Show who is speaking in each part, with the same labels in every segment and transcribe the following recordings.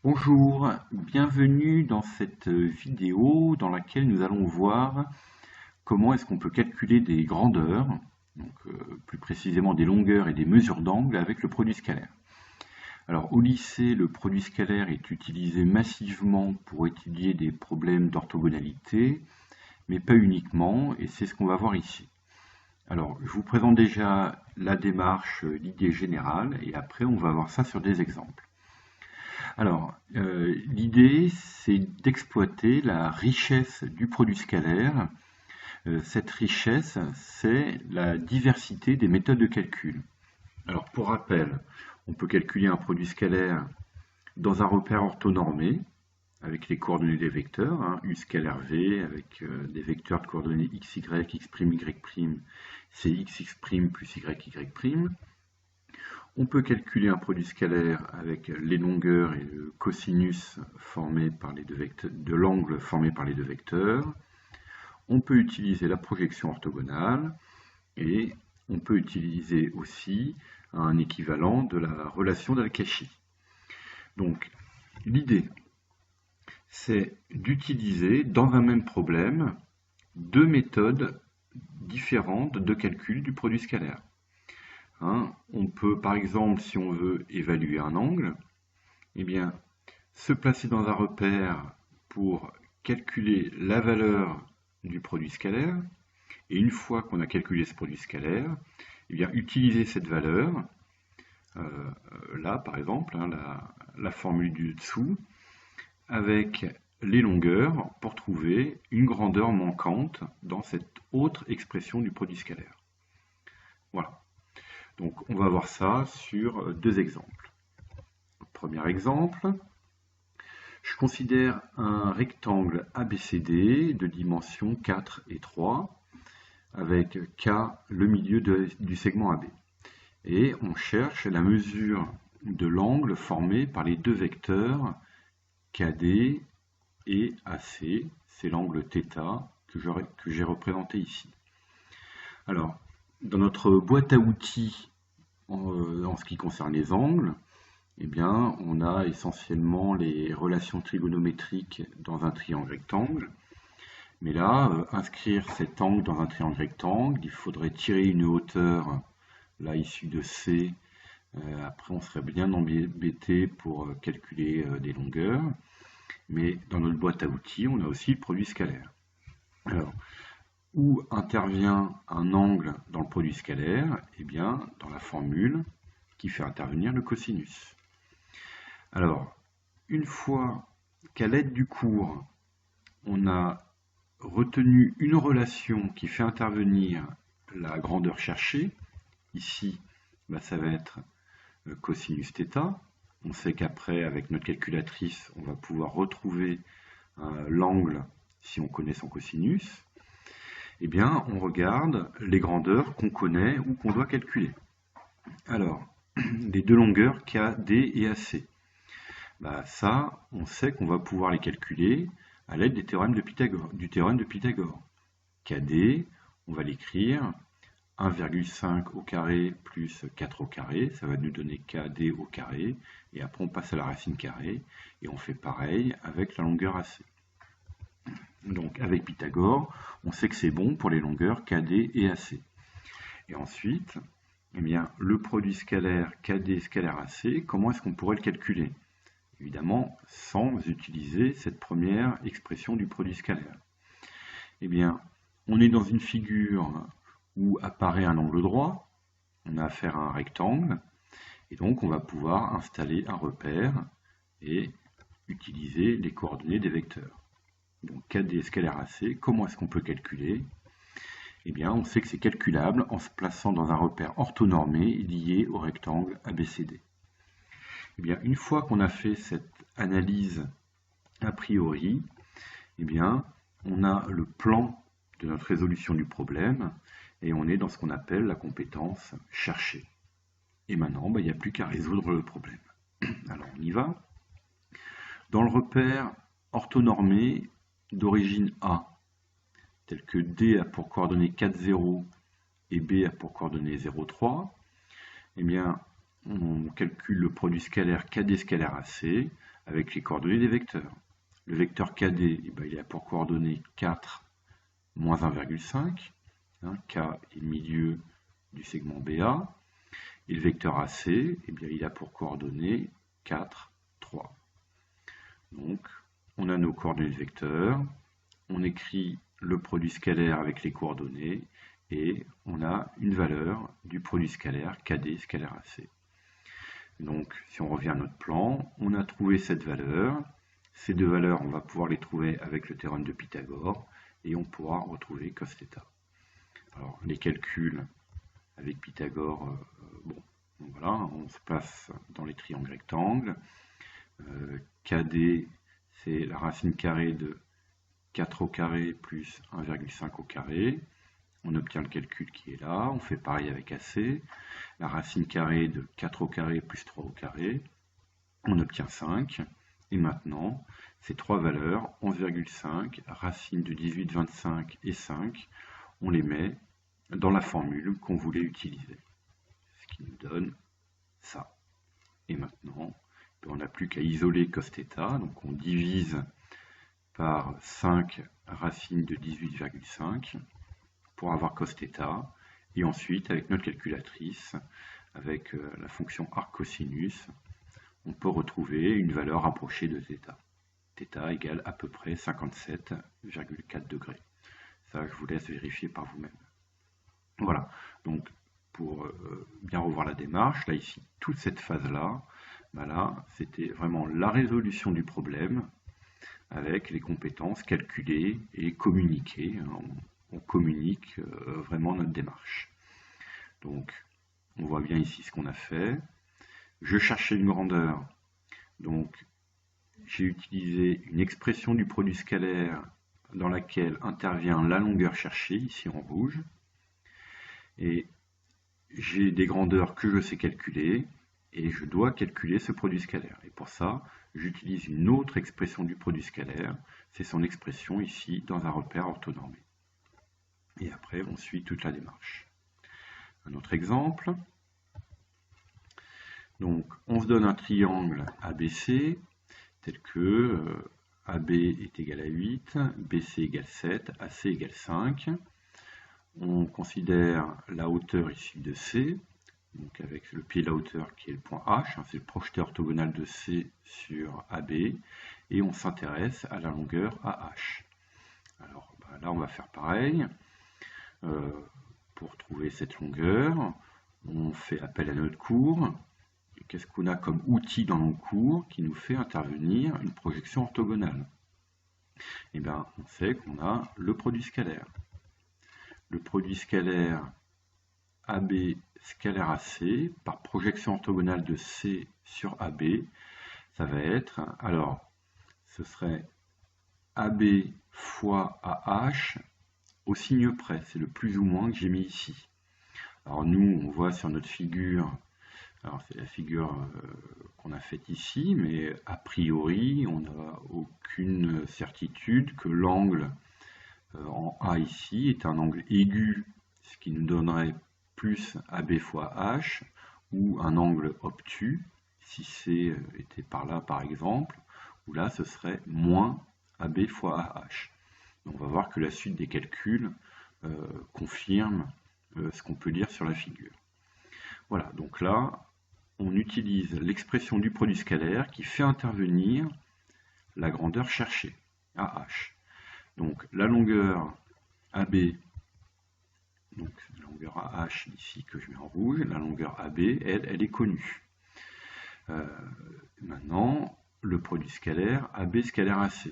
Speaker 1: Bonjour, bienvenue dans cette vidéo dans laquelle nous allons voir comment est-ce qu'on peut calculer des grandeurs, plus précisément des longueurs et des mesures d'angle avec le produit scalaire. Alors au lycée, le produit scalaire est utilisé massivement pour étudier des problèmes d'orthogonalité, mais pas uniquement, et c'est ce qu'on va voir ici. Alors je vous présente déjà la démarche, l'idée générale, et après on va voir ça sur des exemples. Alors, l'idée, c'est d'exploiter la richesse du produit scalaire. Cette richesse, c'est la diversité des méthodes de calcul. Alors, pour rappel, on peut calculer un produit scalaire dans un repère orthonormé, avec les coordonnées des vecteurs, U scalaire V, avec des vecteurs de coordonnées x, y, x', y', c'est x plus y'. On peut calculer un produit scalaire avec les longueurs et le cosinus formé par les deux vecteurs, de l'angle formé par les deux vecteurs. On peut utiliser la projection orthogonale et on peut utiliser aussi un équivalent de la relation d'Al-Kashi. Donc l'idée, c'est d'utiliser dans un même problème deux méthodes différentes de calcul du produit scalaire. On peut, par exemple, si on veut évaluer un angle, eh bien, se placer dans un repère pour calculer la valeur du produit scalaire. Et une fois qu'on a calculé ce produit scalaire, eh bien, utiliser cette valeur, là par exemple, la formule du dessous, avec les longueurs pour trouver une grandeur manquante dans cette autre expression du produit scalaire. Voilà. Donc on va voir ça sur deux exemples. Premier exemple, je considère un rectangle ABCD de dimension 4 et 3 avec K le milieu du segment AB. Et on cherche la mesure de l'angle formé par les deux vecteurs KD et AC. C'est l'angle θ que j'ai représenté ici. Alors, dans notre boîte à outils, en ce qui concerne les angles, eh bien, on a essentiellement les relations trigonométriques dans un triangle rectangle. Mais là, inscrire cet angle dans un triangle rectangle, il faudrait tirer une hauteur, là, issue de C. Après, on serait bien embêté pour calculer des longueurs. Mais dans notre boîte à outils, on a aussi le produit scalaire. Alors, où intervient un angle dans le produit scalaire? Eh bien, dans la formule qui fait intervenir le cosinus. Alors, une fois qu'à l'aide du cours, on a retenu une relation qui fait intervenir la grandeur cherchée, ici, ça va être cosinus θ. On sait qu'après, avec notre calculatrice, on va pouvoir retrouver l'angle si on connaît son cosinus. Eh bien, on regarde les grandeurs qu'on connaît ou qu'on doit calculer. Alors, les deux longueurs KD et AC. Ça, on sait qu'on va pouvoir les calculer à l'aide du théorème de Pythagore. KD, on va l'écrire 1,5 au carré plus 4 au carré, ça va nous donner KD au carré, et après on passe à la racine carrée, et on fait pareil avec la longueur AC. Donc avec Pythagore, on sait que c'est bon pour les longueurs KD et AC. Et ensuite, eh bien, le produit scalaire KD scalaire AC, comment est-ce qu'on pourrait le calculer? Évidemment, sans utiliser cette première expression du produit scalaire. Eh bien, on est dans une figure où apparaît un angle droit, on a affaire à un rectangle, et donc on va pouvoir installer un repère et utiliser les coordonnées des vecteurs. Donc KD scalaire AC, comment est-ce qu'on peut calculer? Eh bien, on sait que c'est calculable en se plaçant dans un repère orthonormé lié au rectangle ABCD. Eh bien, une fois qu'on a fait cette analyse a priori, eh bien, on a le plan de notre résolution du problème et on est dans ce qu'on appelle la compétence chercher. Et maintenant, il n'y a plus qu'à résoudre le problème. Alors, on y va. Dans le repère orthonormé d'origine A, tel que D a pour coordonnées 4, 0 et B a pour coordonnées 0, 3, eh bien, on calcule le produit scalaire KD scalaire AC avec les coordonnées des vecteurs. Le vecteur KD, eh ben, il a pour coordonnées 4, moins 1,5. K est le milieu du segment BA. Et le vecteur AC, eh bien, il a pour coordonnées 4, 3. Donc, on a nos coordonnées de vecteurs, on écrit le produit scalaire avec les coordonnées, et on a une valeur du produit scalaire KD scalaire AC. Donc, si on revient à notre plan, on a trouvé cette valeur. Ces deux valeurs, on va pouvoir les trouver avec le théorème de Pythagore, et on pourra retrouver cos θ. Alors, les calculs avec Pythagore, bon, donc voilà, on se passe dans les triangles rectangles. KD, c'est la racine carrée de 4 au carré plus 1,5 au carré. On obtient le calcul qui est là. On fait pareil avec AC. La racine carrée de 4 au carré plus 3 au carré. On obtient 5. Et maintenant, ces trois valeurs, 11,5, racine de 18, 25 et 5, on les met dans la formule qu'on voulait utiliser. Ce qui nous donne ça. Et maintenant, on n'a plus qu'à isoler cos θ. Donc on divise par 5 racine de 18,5 pour avoir cos θ. Et ensuite, avec notre calculatrice, avec la fonction arc cosinus, on peut retrouver une valeur rapprochée de θ. θ égale à peu près 57,4 degrés. Ça, je vous laisse vérifier par vous-même. Voilà, donc pour bien revoir la démarche, là ici, toute cette phase-là, ben là, c'était vraiment la résolution du problème avec les compétences calculées et communiquées. On communique vraiment notre démarche. Donc, on voit bien ici ce qu'on a fait. Je cherchais une grandeur, donc j'ai utilisé une expression du produit scalaire dans laquelle intervient la longueur cherchée, ici en rouge. Et j'ai des grandeurs que je sais calculer, et je dois calculer ce produit scalaire. Et pour ça, j'utilise une autre expression du produit scalaire, c'est son expression ici dans un repère orthonormé. Et après, on suit toute la démarche. Un autre exemple. Donc, on se donne un triangle ABC, tel que AB est égal à 8, BC égale 7, AC égale 5. On considère la hauteur ici de C, donc avec le pied de la hauteur qui est le point H, c'est le projeté orthogonal de C sur AB, et on s'intéresse à la longueur AH. Alors là, on va faire pareil. Pour trouver cette longueur, on fait appel à notre cours. Qu'est-ce qu'on a comme outil dans nos cours qui nous fait intervenir une projection orthogonale? Eh bien, on sait qu'on a le produit scalaire. Le produit scalaire AB scalaire AC par projection orthogonale de C sur AB, ça va être, alors, ce serait AB fois AH au signe près, c'est le plus ou moins que j'ai mis ici. Alors nous, on voit sur notre figure, alors c'est la figure qu'on a faite ici, mais a priori, on n'a aucune certitude que l'angle en A ici est un angle aigu, ce qui nous donnerait plus AB fois H, ou un angle obtus, si C était par là par exemple, où là ce serait moins AB fois AH. On va voir que la suite des calculs confirme ce qu'on peut lire sur la figure. Voilà, donc là, on utilise l'expression du produit scalaire qui fait intervenir la grandeur cherchée, AH. Donc la longueur AB, donc la longueur AH ici que je mets en rouge, la longueur AB, elle est connue. Maintenant, le produit scalaire AB scalaire AC.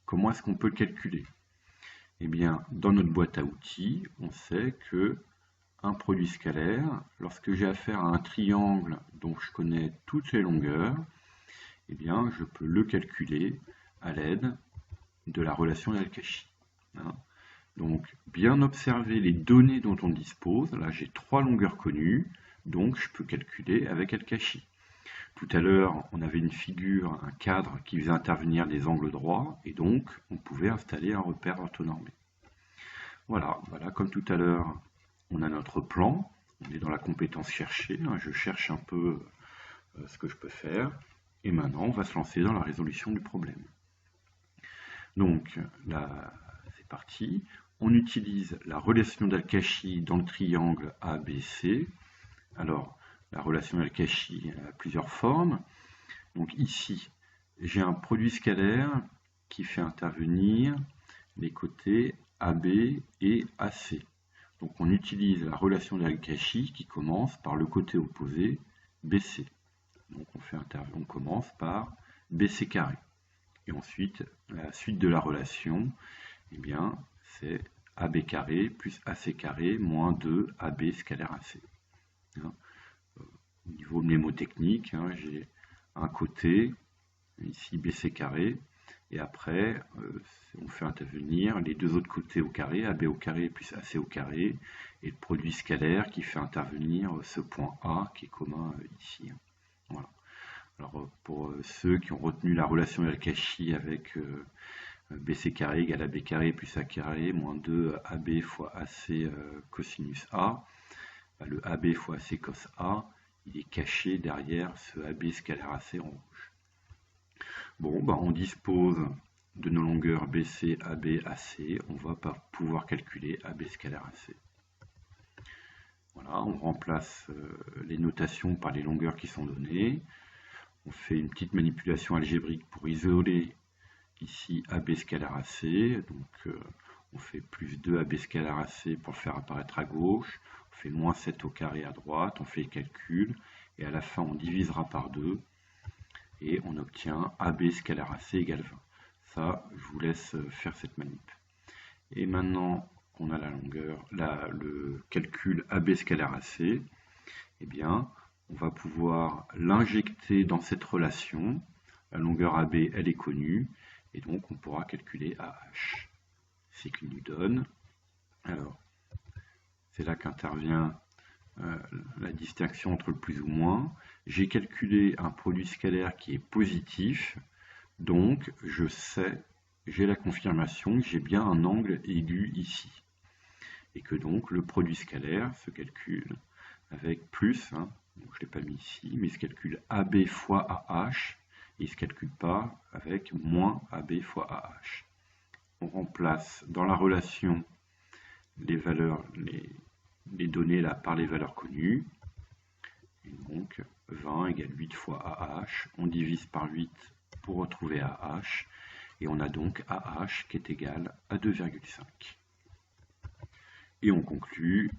Speaker 1: Comment est-ce qu'on peut le calculer? Eh bien, dans notre boîte à outils, on sait que un produit scalaire, lorsque j'ai affaire à un triangle dont je connais toutes les longueurs, eh bien, je peux le calculer à l'aide de la relation d'Al-Kashi. Donc, bien observer les données dont on dispose. Là, j'ai 3 longueurs connues, donc je peux calculer avec Al-Kashi. Tout à l'heure, on avait une figure, un cadre qui faisait intervenir des angles droits, et donc on pouvait installer un repère orthonormé. Voilà, comme tout à l'heure, on a notre plan, on est dans la compétence chercher, je cherche un peu ce que je peux faire, Et maintenant, on va se lancer dans la résolution du problème. Donc là, c'est parti. On utilise la relation d'Al-Kashi dans le triangle ABC. Alors, la relation d'Al-Kashi a plusieurs formes. Donc ici, j'ai un produit scalaire qui fait intervenir les côtés AB et AC. Donc on utilise la relation d'Al-Kashi qui commence par le côté opposé BC. Donc on commence par BC carré. Et ensuite, la suite de la relation, eh bien, c'est AB carré plus AC carré moins 2 AB scalaire AC. Hein. Au niveau mnémotechnique, hein, j'ai un côté, ici BC carré, et après, on fait intervenir les deux autres côtés au carré, AB au carré plus AC au carré, et le produit scalaire qui fait intervenir ce point A qui est commun ici. Voilà. Alors pour ceux qui ont retenu la relation d'Al-Kashi avec BC carré égale AB carré plus A carré moins 2 AB fois AC cosinus A, le AB fois AC cos A, il est caché derrière ce AB scalaire AC en rouge. Bon, on dispose de nos longueurs BC, AB, AC, on va pouvoir calculer AB scalaire AC. Voilà, on remplace les notations par les longueurs qui sont données. On fait une petite manipulation algébrique pour isoler ici AB scalaire AC. Donc on fait plus 2 AB scalaire AC pour le faire apparaître à gauche. On fait moins 7 au carré à droite. On fait le calcul. Et à la fin, on divisera par 2. Et on obtient AB scalaire AC égale 20. Ça, je vous laisse faire cette manip. Et maintenant qu'on a la longueur, le calcul AB scalaire AC, eh bien, on va pouvoir l'injecter dans cette relation. La longueur AB, elle est connue, et donc on pourra calculer AH. C'est qu'il nous donne. Alors, c'est là qu'intervient la distinction entre le plus ou moins. J'ai calculé un produit scalaire qui est positif, donc je sais, j'ai la confirmation que j'ai bien un angle aigu ici. Et que donc le produit scalaire se calcule avec plus, donc je ne l'ai pas mis ici, mais il se calcule AB fois AH, et il ne se calcule pas avec moins AB fois AH. On remplace dans la relation les valeurs, les données là par les valeurs connues. Et donc 20 égale 8 fois AH. On divise par 8 pour retrouver AH. Et on a donc AH qui est égal à 2,5. Et on conclut,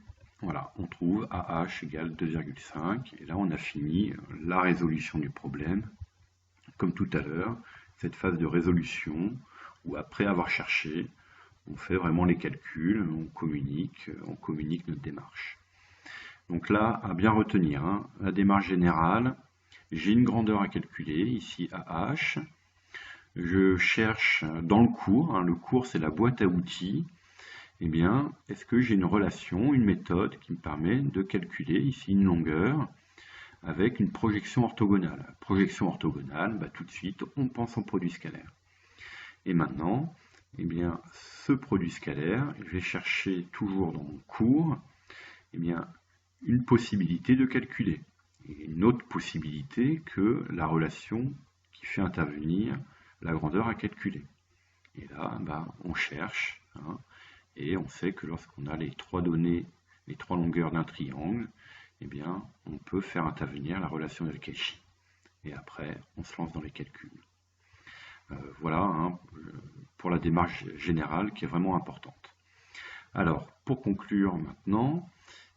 Speaker 1: voilà, on trouve AH égale 2,5. Et là on a fini la résolution du problème. Comme tout à l'heure, cette phase de résolution où après avoir cherché, on fait vraiment les calculs, on communique notre démarche. Donc là, à bien retenir, hein, la démarche générale, j'ai une grandeur à calculer, ici AH. Je cherche dans le cours, hein, le cours c'est la boîte à outils, eh bien, est-ce que j'ai une relation, une méthode qui me permet de calculer ici une longueur avec une projection orthogonale. Projection orthogonale, tout de suite, on pense au produit scalaire. Et maintenant, eh bien, ce produit scalaire, je vais chercher toujours dans mon cours, eh bien, une possibilité de calculer. Et une autre possibilité que la relation qui fait intervenir la grandeur à calculer. Et là, on cherche, hein, et on sait que lorsqu'on a les trois données, les trois longueurs d'un triangle, eh bien, on peut faire intervenir la relation d'Al-Kashi. Et après, on se lance dans les calculs. Voilà, hein, pour la démarche générale qui est vraiment importante. Alors, pour conclure maintenant,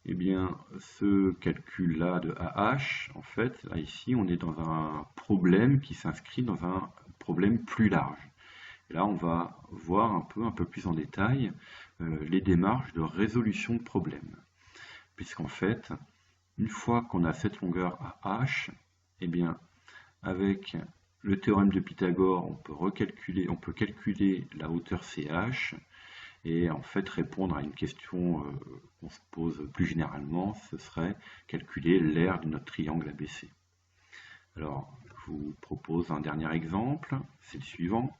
Speaker 1: eh bien, ce calcul-là de AH, en fait, là, ici, on est dans un problème qui s'inscrit dans un problème plus large. Et là, on va voir un peu plus en détail les démarches de résolution de problèmes. Puisqu'en fait, une fois qu'on a cette longueur AH, eh bien, avec le théorème de Pythagore, on peut calculer la hauteur CH et en fait répondre à une question qu'on se pose plus généralement, ce serait calculer l'aire de notre triangle ABC. Alors, je vous propose un dernier exemple, c'est le suivant.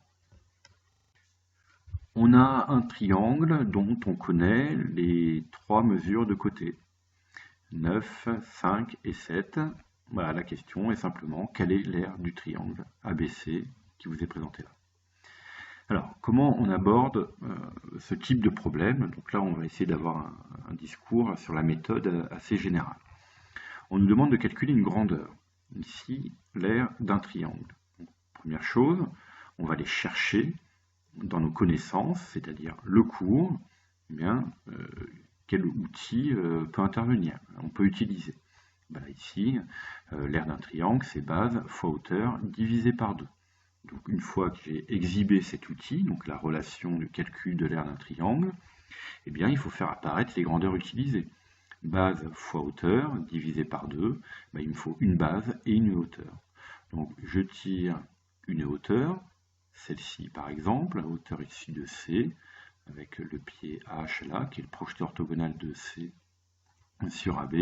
Speaker 1: On a un triangle dont on connaît les trois mesures de côté, 9, 5 et 7. Voilà, la question est simplement quelle est l'aire du triangle ABC qui vous est présenté là. Alors, comment on aborde ce type de problème? Donc là, on va essayer d'avoir un discours sur la méthode assez général. On nous demande de calculer une grandeur. Ici, l'aire d'un triangle. Donc, première chose, on va aller chercher dans nos connaissances, c'est-à-dire le cours, eh bien, quel outil peut intervenir, on peut utiliser. Ben, ici, l'aire d'un triangle, c'est base fois hauteur divisé par 2. Donc une fois que j'ai exhibé cet outil, donc la relation de calcul de l'aire d'un triangle, eh bien, il faut faire apparaître les grandeurs utilisées. Base fois hauteur divisé par 2, ben, il me faut une base et une hauteur. Donc je tire une hauteur, celle-ci par exemple, la hauteur ici de C, avec le pied H là, qui est le projeté orthogonal de C sur AB.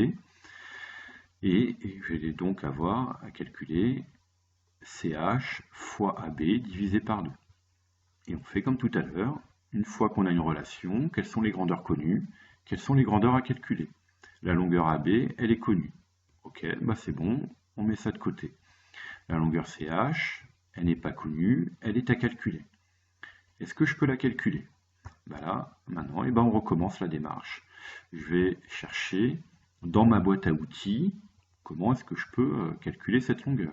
Speaker 1: Et je vais donc avoir à calculer CH fois AB divisé par 2. Et on fait comme tout à l'heure, une fois qu'on a une relation, quelles sont les grandeurs connues, quelles sont les grandeurs à calculer. La longueur AB, elle est connue. Ok, bah c'est bon, on met ça de côté. La longueur CH, elle n'est pas connue, elle est à calculer. Est-ce que je peux la calculer? Bah là, maintenant, on recommence la démarche. Je vais chercher dans ma boîte à outils comment est-ce que je peux calculer cette longueur.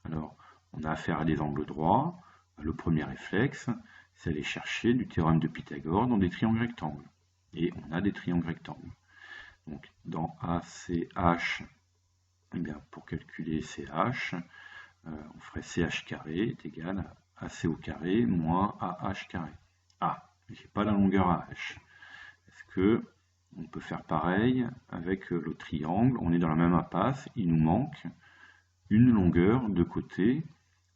Speaker 1: Alors, on a affaire à des angles droits. Le premier réflexe, c'est aller chercher du théorème de Pythagore dans des triangles rectangles. Et on a des triangles rectangles. Donc, dans ACH, eh bien, pour calculer CH, on ferait CH carré est égal à AC au carré moins AH carré. Ah, j'ai pas la longueur AH. Est-ce que on peut faire pareil avec le triangle? On est dans la même impasse, il nous manque une longueur de côté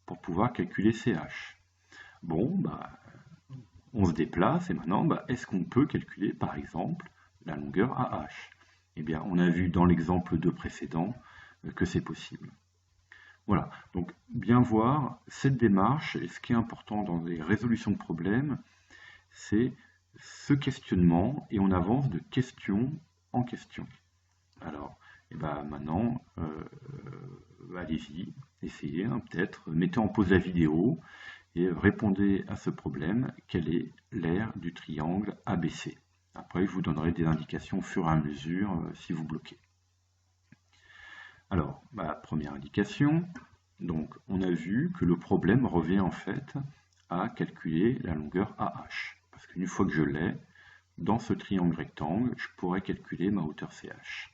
Speaker 1: pour pouvoir calculer CH. Bon, bah, on se déplace et maintenant, bah, est-ce qu'on peut calculer par exemple la longueur AH? Eh bien, on a vu dans l'exemple 2 précédent que c'est possible. Voilà, donc bien voir cette démarche, et ce qui est important dans les résolutions de problèmes, c'est ce questionnement, et on avance de question en question. Alors, et ben maintenant, allez-y, essayez, hein, peut-être, mettez en pause la vidéo, et répondez à ce problème, quelle est l'aire du triangle ABC? Après, je vous donnerai des indications au fur et à mesure si vous bloquez. Alors, première indication, donc on a vu que le problème revient en fait à calculer la longueur AH. Parce qu'une fois que je l'ai, dans ce triangle rectangle, je pourrais calculer ma hauteur CH.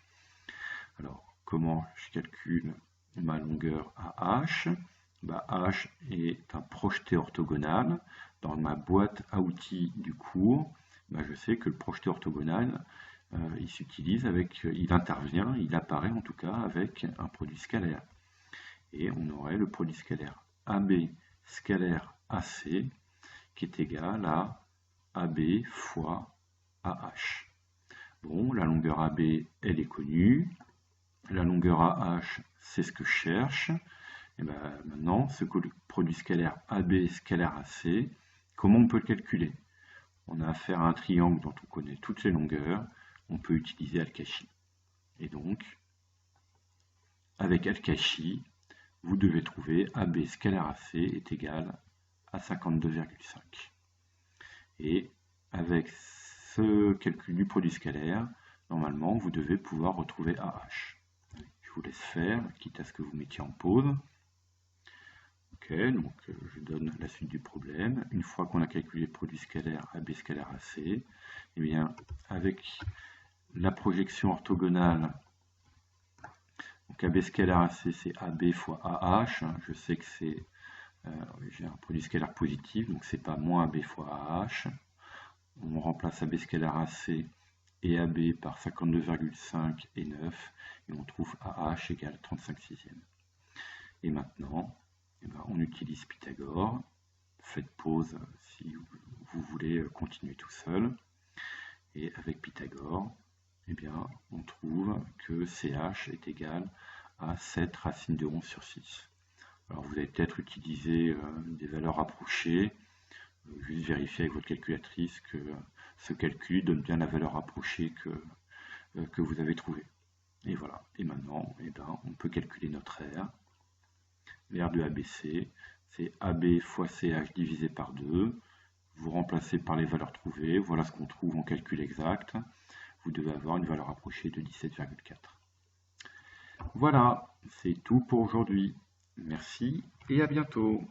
Speaker 1: Alors, comment je calcule ma longueur AH? H est un projeté orthogonal. Dans ma boîte à outils du cours, je sais que le projeté orthogonal, il s'utilise avec, il intervient, il apparaît en tout cas avec un produit scalaire. Et on aurait le produit scalaire AB scalaire AC qui est égal à AB fois AH. Bon, la longueur AB, elle est connue. La longueur AH, c'est ce que je cherche. Et maintenant, ce produit scalaire AB scalaire AC, comment on peut le calculer? On a affaire à un triangle dont on connaît toutes les longueurs. On peut utiliser Al-Kashi. Et donc, avec Al-Kashi, vous devez trouver AB scalaire AC est égal à 52,5. Et avec ce calcul du produit scalaire, normalement, vous devez pouvoir retrouver AH. Je vous laisse faire, quitte à ce que vous mettiez en pause. Ok, donc je donne la suite du problème. Une fois qu'on a calculé le produit scalaire AB scalaire AC, eh bien, avec la projection orthogonale, donc AB scalaire AC, c'est AB fois AH. Je sais que c'est j'ai un produit scalaire positif, donc c'est pas moins AB fois AH. On remplace AB scalaire AC et AB par 52,5 et 9, et on trouve AH égale 35 sixièmes. Et maintenant, on utilise Pythagore. Faites pause si vous voulez continuer tout seul. Et avec Pythagore, on trouve que CH est égal à 7 racine de 11 sur 6. Alors vous allez peut-être utiliser des valeurs rapprochées, juste vérifier avec votre calculatrice que ce calcul donne bien la valeur rapprochée que vous avez trouvée. Et voilà. Et maintenant, eh ben, on peut calculer notre R. L'R de ABC, c'est AB fois CH divisé par 2. Vous remplacez par les valeurs trouvées. Voilà ce qu'on trouve en calcul exact. Vous devez avoir une valeur approchée de 17,4. Voilà, c'est tout pour aujourd'hui. Merci et à bientôt.